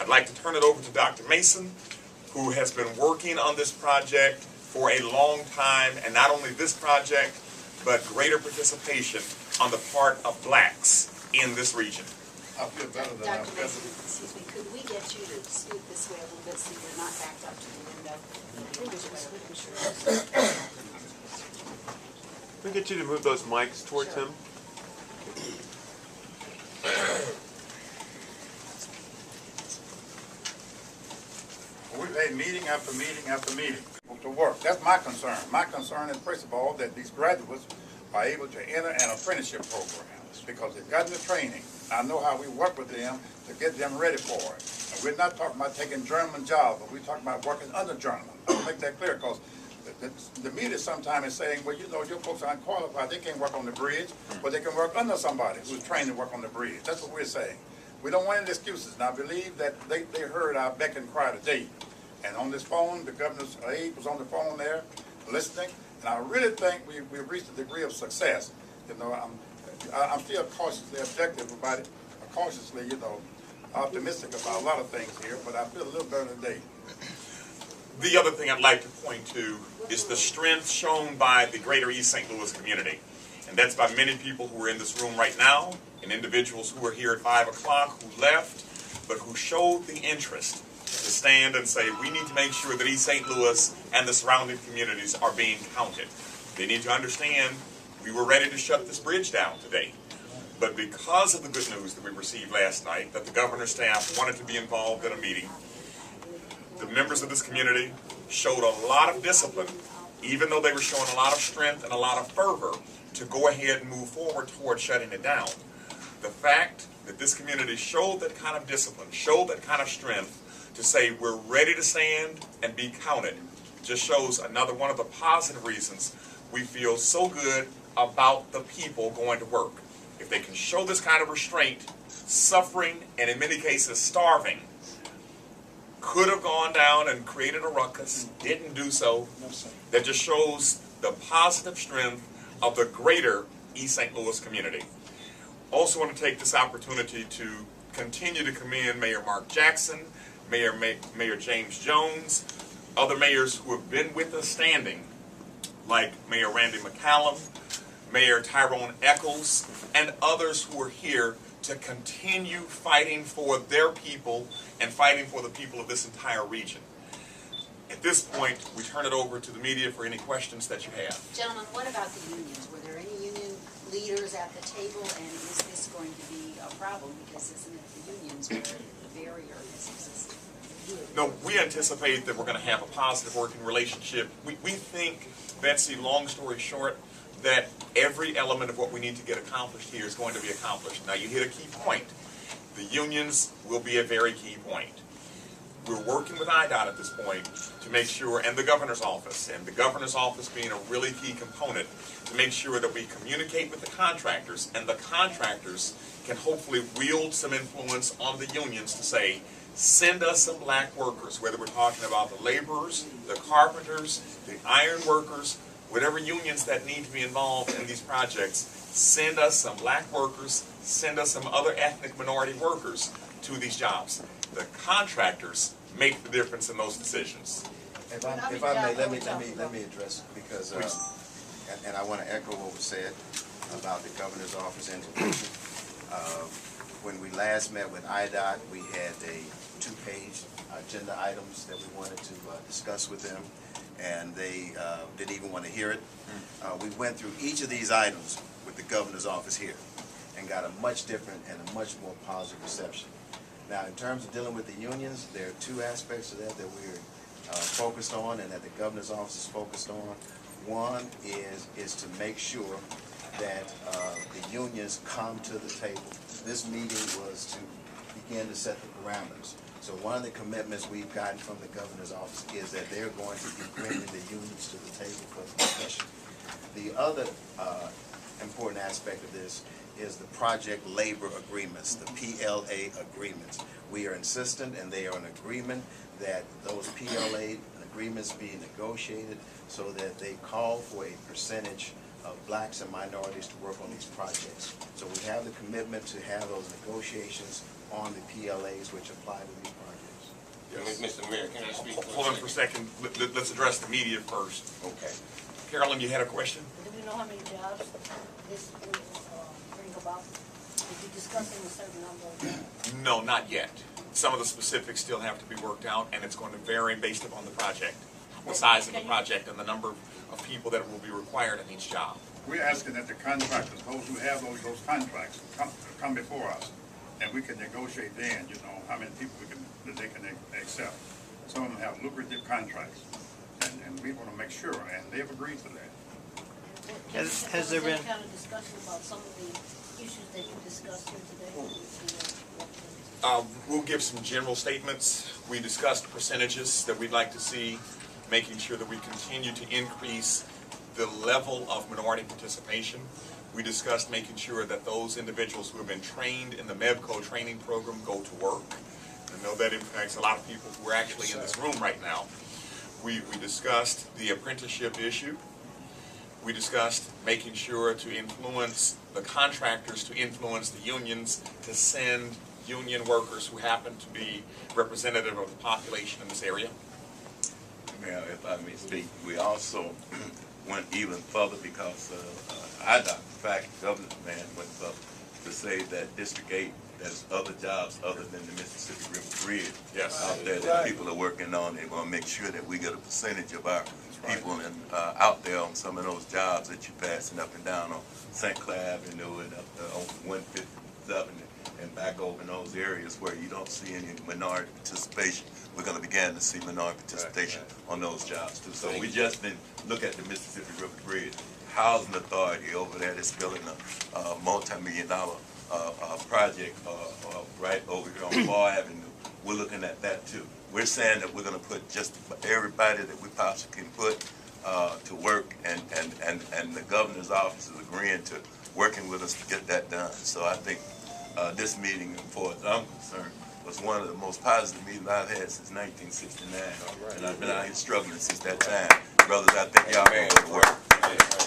I'd like to turn it over to Dr. Mason, who has been working on this project for a long time, and not only this project, but greater participation on the part of blacks in this region. I feel better than Dr. Mason, excuse me, could we get you to scoot this way a little bit so you're not backed up to the window? Can we get you to move those mics towards him? We've had meeting after meeting after meeting to work. That's my concern. My concern is, first of all, that these graduates are able to enter an apprenticeship program because they've gotten the training. I know how we work with them to get them ready for it. And we're not talking about taking journeyman jobs, but we're talking about working under journeyman. I'll make that clear because the media sometimes is saying, well, you know, your folks aren't qualified. They can't work on the bridge, but they can work under somebody who's trained to work on the bridge. That's what we're saying. We don't want any excuses. And I believe that they heard our beck and cry today. And on this phone, the governor's aide was on the phone there listening. And I really think we've reached a degree of success. You know, I'm still cautiously objective about it, cautiously, you know, optimistic about a lot of things here, but I feel a little better today. The other thing I'd like to point to is the strength shown by the greater East St. Louis community. And that's by many people who are in this room right now, and individuals who are here at 5 o'clock who left, but who showed the interest to stand and say, we need to make sure that East St. Louis and the surrounding communities are being counted. They need to understand we were ready to shut this bridge down today. But because of the good news that we received last night, that the governor's staff wanted to be involved in a meeting, the members of this community showed a lot of discipline, even though they were showing a lot of strength and a lot of fervor to go ahead and move forward towards shutting it down. The fact that this community showed that kind of discipline, showed that kind of strength to say we're ready to stand and be counted, just shows another one of the positive reasons we feel so good about the people going to work. If they can show this kind of restraint, suffering, and in many cases starving, could have gone down and created a ruckus, didn't do so. That just shows the positive strength of the greater East St. Louis community. Also want to take this opportunity to continue to commend Mayor Mark Jackson, Mayor James Jones, other mayors who have been with us standing, like Mayor Randy McCallum, Mayor Tyrone Eccles, and others who are here to continue fighting for their people and fighting for the people of this entire region. At this point, we turn it over to the media for any questions that you have. Gentlemen, what about the unions? Were there any union leaders at the table, and is this going to be a problem? Because isn't it the unions where the barrier has existed? No, we anticipate that we're going to have a positive working relationship. We think, Betsy, long story short, that every element of what we need to get accomplished here is going to be accomplished. Now, you hit a key point. The unions will be a very key point. We're working with IDOT at this point to make sure, and the governor's office being a really key component, to make sure that we communicate with the contractors, and the contractors can hopefully wield some influence on the unions to say, send us some black workers, whether we're talking about the laborers, the carpenters, the iron workers, whatever unions that need to be involved in these projects, send us some black workers, send us some other ethnic minority workers to these jobs. The contractors make the difference in those decisions. If I may, let me address it because, and I want to echo what was said about the governor's office intervention. When we last met with IDOT, we had a 2-page agenda items that we wanted to discuss with them, and they didn't even want to hear it. We went through each of these items with the governor's office here and got a much different and a much more positive reception. Now, in terms of dealing with the unions, there are 2 aspects of that we're focused on and that the governor's office is focused on. One is to make sure that the unions come to the table. This meeting was to begin to set the parameters. So one of the commitments we've gotten from the governor's office is that they're going to be bringing the unions to the table for discussion. The other important aspect of this is the project labor agreements, the PLA agreements. We are insistent, and they are in agreement, that those PLA agreements be negotiated so that they call for a percentage of blacks and minorities to work on these projects. So we have the commitment to have those negotiations on the PLAs which apply to these projects. Yes. Mr. Mayor, can I speak? Hold on for a second. Let's address the media first. Okay. Carolyn, you had a question? Do we know how many jobs this will bring about? Did you discuss in a certain number? No, not yet. Some of the specifics still have to be worked out, and it's going to vary based upon the project, the size of the project, and the number of people that will be required in each job. We're asking that the contractors, those who have those contracts, come before us, and we can negotiate then, you know, how many people that they can accept. Some of them have lucrative contracts, and we want to make sure, and they've agreed to that. Has there been any kind of discussion about some of the issues that you discussed here today? We'll give some general statements. We discussed percentages that we'd like to see, making sure that we continue to increase the level of minority participation. We discussed making sure that those individuals who have been trained in the MEBCO training program go to work. I know that impacts a lot of people who are actually in this room right now. We discussed the apprenticeship issue. We discussed making sure to influence the contractors, to influence the unions, to send union workers who happen to be representative of the population in this area. Mayor, if I may speak, we also went even further because IDOT, in fact, Governor man went further to say that District 8, there's other jobs other than the Mississippi River Bridge out there that people are working on. They want to make sure that we get a percentage of our people out there on some of those jobs that you're passing up and down on St. Clair Avenue and up on 157 and back over in those areas where you don't see any minority participation. We're going to begin to see minority participation on those jobs too. So we just didn't look at the Mississippi River Bridge. Housing Authority over there is building a multi-million-dollar project right over here on Bar Avenue. We're looking at that too. We're saying that we're going to put just everybody that we possibly can put to work, and the governor's office is agreeing to working with us to get that done. So I think this meeting, as far as I'm concerned, was one of the most positive meetings I've had since 1969. And I've been out here struggling since that time. Brothers, I think y'all can go to work.